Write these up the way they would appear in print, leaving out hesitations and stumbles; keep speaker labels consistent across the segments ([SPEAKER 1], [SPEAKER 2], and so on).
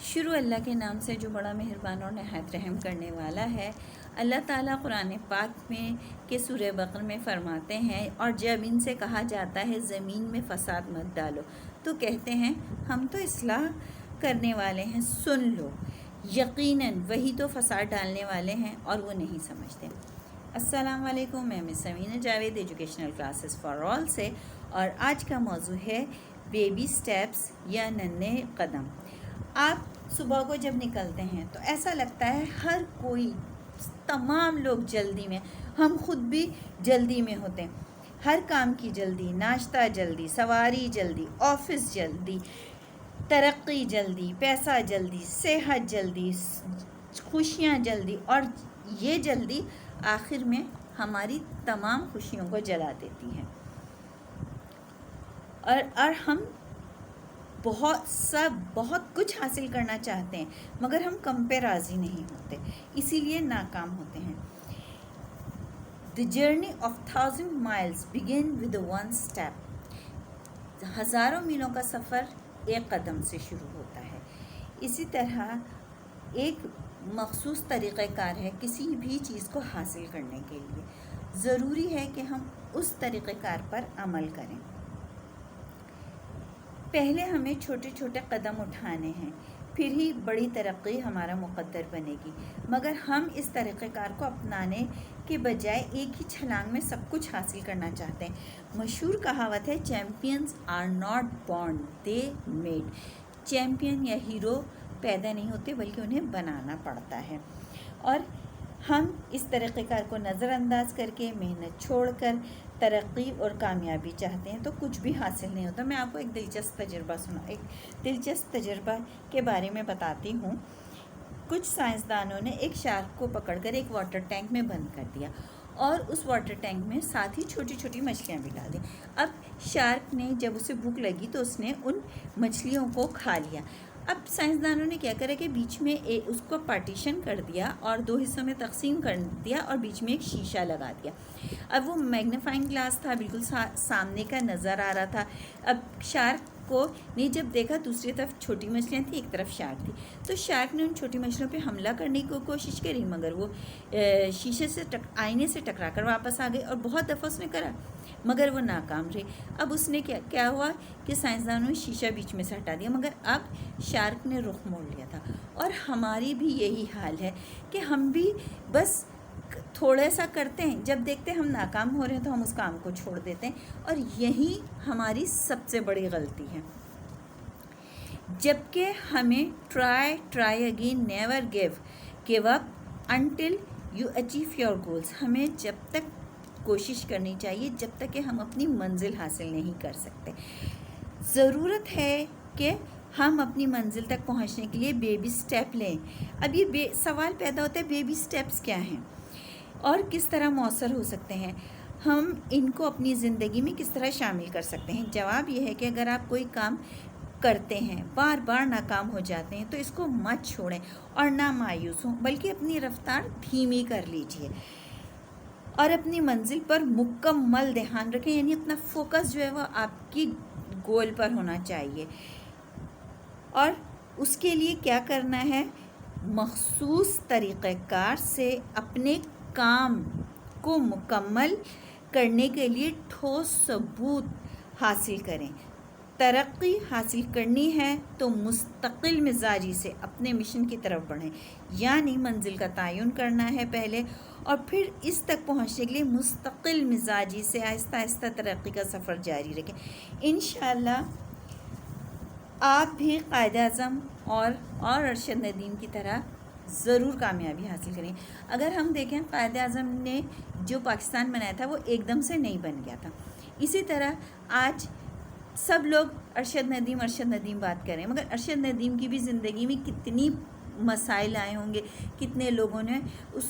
[SPEAKER 1] شروع اللہ کے نام سے جو بڑا مہربان اور نہایت رحم کرنے والا ہے۔ اللہ تعالیٰ قرآن پاک میں کہ سورہ بقرہ میں فرماتے ہیں، اور جب ان سے کہا جاتا ہے زمین میں فساد مت ڈالو تو کہتے ہیں ہم تو اصلاح کرنے والے ہیں، سن لو۔ یقیناً وہی تو فساد ڈالنے والے ہیں اور وہ نہیں سمجھتے۔ السلام علیکم، میں miss Samina Javed educational classes for all سے، اور آج کا موضوع ہے بیبی سٹیپس یا ننھے قدم۔ آپ صبح کو جب نکلتے ہیں تو ایسا لگتا ہے ہر کوئی، تمام لوگ جلدی میں، ہم خود بھی جلدی میں ہوتے ہیں۔ ہر کام کی جلدی، ناشتہ جلدی، سواری جلدی، آفس جلدی، ترقی جلدی، پیسہ جلدی، صحت جلدی، خوشیاں جلدی، اور یہ جلدی آخر میں ہماری تمام خوشیوں کو جلا دیتی ہے۔ اور ہم بہت کچھ حاصل کرنا چاہتے ہیں، مگر ہم کم پہ راضی نہیں ہوتے، اسی لیے ناکام ہوتے ہیں۔ The journey of 1000 miles begin with one step۔ ہزاروں میلوں کا سفر ایک قدم سے شروع ہوتا ہے۔ اسی طرح ایک مخصوص طریقہ کار ہے کسی بھی چیز کو حاصل کرنے کے لیے، ضروری ہے کہ ہم اس طریقہ کار پر عمل کریں۔ پہلے ہمیں چھوٹے چھوٹے قدم اٹھانے ہیں، پھر ہی بڑی ترقی ہمارا مقدر بنے گی۔ مگر ہم اس طریقہ کار کو اپنانے کے بجائے ایک ہی چھلانگ میں سب کچھ حاصل کرنا چاہتے ہیں۔ مشہور کہاوت ہے، champions are not born they made. Champion یا ہیرو پیدا نہیں ہوتے بلکہ انہیں بنانا پڑتا ہے۔ اور ہم اس طریقہ کار کو نظر انداز کر کے، محنت چھوڑ کر ترقی اور کامیابی چاہتے ہیں تو کچھ بھی حاصل نہیں ہوتا۔ میں آپ کو ایک دلچسپ تجربہ کے بارے میں بتاتی ہوں۔ کچھ سائنسدانوں نے ایک شارک کو پکڑ کر ایک واٹر ٹینک میں بند کر دیا، اور اس واٹر ٹینک میں ساتھ ہی چھوٹی چھوٹی مچھلیاں بھی ڈال دیں۔ اب شارک نے جب اسے بھوک لگی تو اس نے ان مچھلیوں کو کھا لیا۔ اب سائنسدانوں نے کیا کرا کہ بیچ میں اس کو پارٹیشن کر دیا اور دو حصوں میں تقسیم کر دیا، اور بیچ میں ایک شیشہ لگا دیا۔ اب وہ میگنیفائنگ گلاس تھا، بالکل سامنے کا نظر آ رہا تھا۔ اب شارک کو نے جب دیکھا دوسری طرف چھوٹی مچھلیاں تھیں، ایک طرف شارک تھی، تو شارک نے ان چھوٹی مچھلیوں پہ حملہ کرنے کی کوشش کری، مگر وہ شیشے سے آئینے سے ٹکرا کر واپس آ گئی، اور بہت دفعہ اس نے کرا مگر وہ ناکام رہی۔ اب اس نے کیا ہوا کہ سائنسدانوں نے شیشہ بیچ میں سے ہٹا دیا، مگر اب شارک نے رخ موڑ لیا تھا۔ اور ہماری بھی یہی حال ہے کہ ہم بھی بس تھوڑا سا کرتے ہیں، جب دیکھتے ہیں ہم ناکام ہو رہے ہیں تو ہم اس کام کو چھوڑ دیتے ہیں، اور یہی ہماری سب سے بڑی غلطی ہے۔ جبکہ ہمیں try again, never give up until you achieve your goals. ہمیں جب تک کوشش کرنی چاہیے جب تک کہ ہم اپنی منزل حاصل نہیں کر سکتے۔ ضرورت ہے کہ ہم اپنی منزل تک پہنچنے کے لیے بیبی سٹیپ لیں۔ اب یہ سوال پیدا ہوتا ہے، بیبی سٹیپس کیا ہیں اور کس طرح مؤثر ہو سکتے ہیں؟ ہم ان کو اپنی زندگی میں کس طرح شامل کر سکتے ہیں؟ جواب یہ ہے کہ اگر آپ کوئی کام کرتے ہیں، بار بار ناکام ہو جاتے ہیں، تو اس کو مت چھوڑیں اور نہ مایوس ہوں، بلکہ اپنی رفتار دھیمی کر لیجئے اور اپنی منزل پر مکمل دھیان رکھیں، یعنی اپنا فوکس جو ہے وہ آپ کی گول پر ہونا چاہیے۔ اور اس کے لیے کیا کرنا ہے؟ مخصوص طریقہ کار سے اپنے کام کو مکمل کرنے کے لیے ٹھوس ثبوت حاصل کریں۔ ترقی حاصل کرنی ہے تو مستقل مزاجی سے اپنے مشن کی طرف بڑھیں، یعنی منزل کا تعین کرنا ہے پہلے، اور پھر اس تک پہنچنے کے لیے مستقل مزاجی سے آہستہ آہستہ ترقی کا سفر جاری رکھیں۔ انشاءاللہ آپ بھی قائد اعظم اور ارشد ندیم کی طرح ضرور کامیابی حاصل کریں۔ اگر ہم دیکھیں، قائد اعظم نے جو پاکستان بنایا تھا وہ ایک دم سے نہیں بن گیا تھا۔ اسی طرح آج سب لوگ ارشد ندیم بات کریں، مگر ارشد ندیم کی بھی زندگی میں کتنی مسائل آئے ہوں گے، کتنے لوگوں نے اس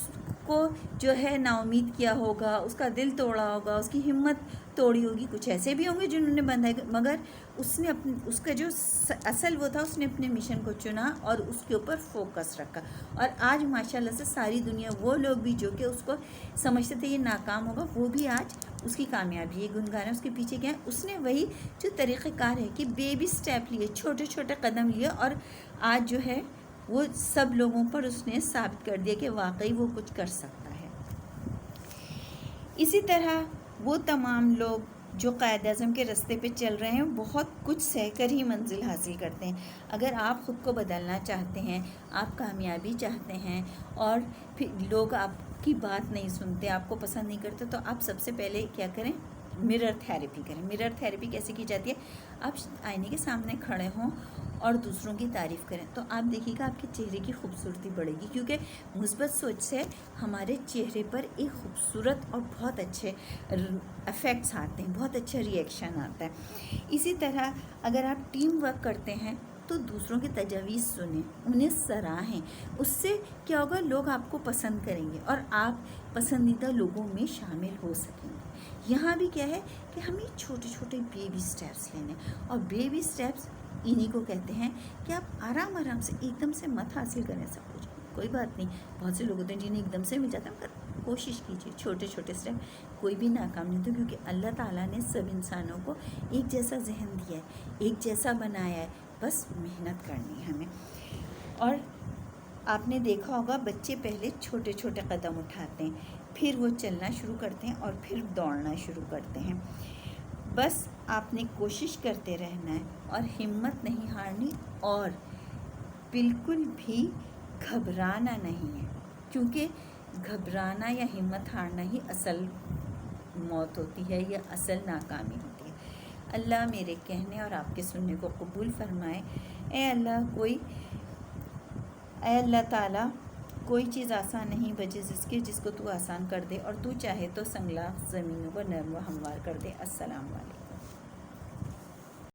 [SPEAKER 1] کو جو ہے نا امید کیا ہوگا، اس کا دل توڑا ہوگا، اس کی ہمت توڑی ہوگی۔ کچھ ایسے بھی ہوں گے جنہوں نے بندھائی، مگر اس نے اس کا جو اصل وہ تھا، اس نے اپنے مشن کو چنا اور اس کے اوپر فوکس رکھا، اور آج ماشاءاللہ سے ساری دنیا، وہ لوگ بھی جو کہ اس کو سمجھتے تھے یہ ناکام ہوگا، وہ بھی آج اس کی کامیابی یہ گن گانا. اس کے پیچھے کیا ہے؟ اس نے وہی جو طریقہ کار ہے کہ بیبی سٹیپ لیے، چھوٹے چھوٹے قدم لیے، اور آج جو ہے وہ سب لوگوں پر اس نے ثابت کر دیا کہ واقعی وہ کچھ کر سکتا ہے. اسی طرح وہ تمام لوگ جو قائد اعظم کے راستے پہ چل رہے ہیں بہت کچھ سہ کر ہی منزل حاصل کرتے ہیں. اگر آپ خود کو بدلنا چاہتے ہیں، آپ کامیابی چاہتے ہیں، اور پھر لوگ آپ کی بات نہیں سنتے، آپ کو پسند نہیں کرتے، تو آپ سب سے پہلے کیا کریں؟ مرر تھیراپی کریں. مرر تھیراپی کیسے کی جاتی ہے؟ آپ آئینے کے سامنے کھڑے ہوں اور دوسروں کی تعریف کریں، تو آپ دیکھیے گا آپ کے چہرے کی خوبصورتی بڑھے گی، کیونکہ مثبت سوچ سے ہمارے چہرے پر ایک خوبصورت اور بہت اچھے افیکٹس آتے ہیں، بہت اچھا ری ایکشن آتا ہے. اسی طرح اگر آپ ٹیم ورک کرتے ہیں تو دوسروں کی تجاویز سنیں، انہیں سراہیں. اس سے کیا ہوگا؟ لوگ آپ کو پسند کریں گے اور آپ پسندیدہ لوگوں میں شامل ہو سکیں گے. یہاں بھی کیا ہے کہ ہمیں چھوٹے چھوٹے بیبی سٹیپس لینے، اور بیبی سٹیپس انہی کو کہتے ہیں کہ آپ آرام آرام سے ایک دم سے مت حاصل کریں سب کچھ، کوئی بات نہیں. بہت سے لوگ ہوتے ہیں جنہیں ایک دم سے مل جاتا ہے، مگر کوشش کیجیے چھوٹے چھوٹے سٹیپ، کوئی بھی ناکام نہیں ہوتا، کیونکہ اللہ تعالیٰ نے سب انسانوں کو ایک جیسا ذہن دیا ہے، ایک جیسا بنایا ہے، بس محنت کرنی ہے ہمیں. اور آپ نے دیکھا ہوگا بچے پہلے چھوٹے چھوٹے قدم اٹھاتے ہیں، پھر وہ چلنا شروع کرتے ہیں اور پھر دوڑنا شروع کرتے ہیں. بس آپ نے کوشش کرتے رہنا ہے اور ہمت نہیں ہارنی، اور بالکل بھی گھبرانا نہیں ہے، کیونکہ گھبرانا یا ہمت ہارنا ہی اصل موت ہوتی ہے یا اصل ناکامی ہوتی ہے. اللہ میرے کہنے اور آپ کے سننے کو قبول فرمائے. اے اللہ تعالیٰ، کوئی چیز آسان نہیں بجز اس کے جس کو تو آسان کر دے، اور تو چاہے تو سنگلاف زمینوں کو نرم و ہموار کر دے. السلام علیکم.